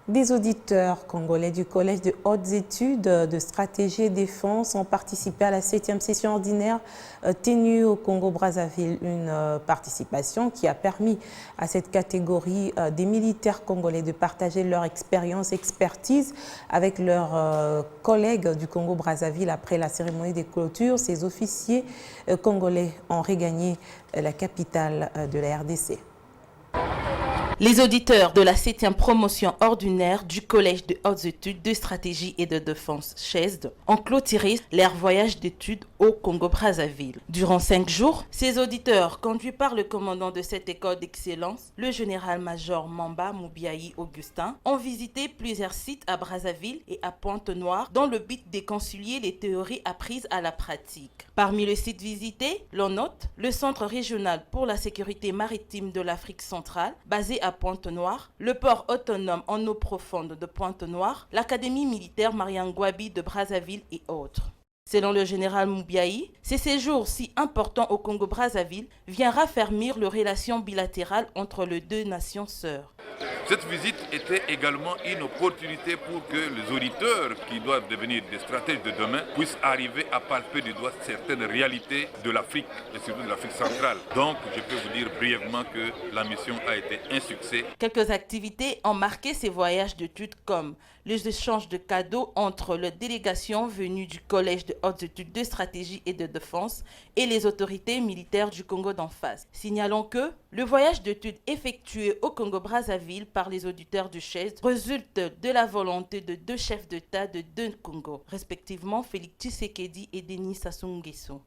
Des auditeurs congolais du Collège de hautes études de stratégie et défense ont participé à la 7e session ordinaire tenue au Congo-Brazzaville. Une participation qui a permis à cette catégorie des militaires congolais de partager leur expérience, expertise avec leurs collègues du Congo-Brazzaville. Après la cérémonie des clôtures, ces officiers congolais ont regagné la capitale de la RDC. Les auditeurs de la 7e promotion ordinaire du Collège de hautes études de stratégie et de défense (CHESD) ont clôturé leur voyage d'études au Congo-Brazzaville. Durant 5 jours, ces auditeurs, conduits par le commandant de cette école d'excellence, le général-major Mamba Moubiaï Augustin, ont visité plusieurs sites à Brazzaville et à Pointe-Noire dans le but de concilier les théories apprises à la pratique. Parmi les sites visités, l'on note le Centre régional pour la sécurité maritime de l'Afrique centrale, basé à Pointe-Noire, le port autonome en eau profonde de Pointe-Noire, l'Académie militaire Mariangouabi de Brazzaville et autres. Selon le général Moubiaï, ces séjours si importants au Congo-Brazzaville viennent raffermir les relations bilatérales entre les deux nations sœurs. Cette visite était également une opportunité pour que les auditeurs qui doivent devenir des stratèges de demain puissent arriver à palper du doigt certaines réalités de l'Afrique et surtout de l'Afrique centrale. Donc je peux vous dire brièvement que la mission a été un succès. Quelques activités ont marqué ces voyages d'études comme les échanges de cadeaux entre les délégations venues du Collège de hautes études de stratégie et de défense et les autorités militaires du Congo d'en face. Signalons que le voyage d'études effectué au Congo-Brazzaville par les auditeurs du CHESD résulte de la volonté de deux chefs d'État de deux Congo, respectivement Félix Tshisekedi et Denis Sassou Nguesso.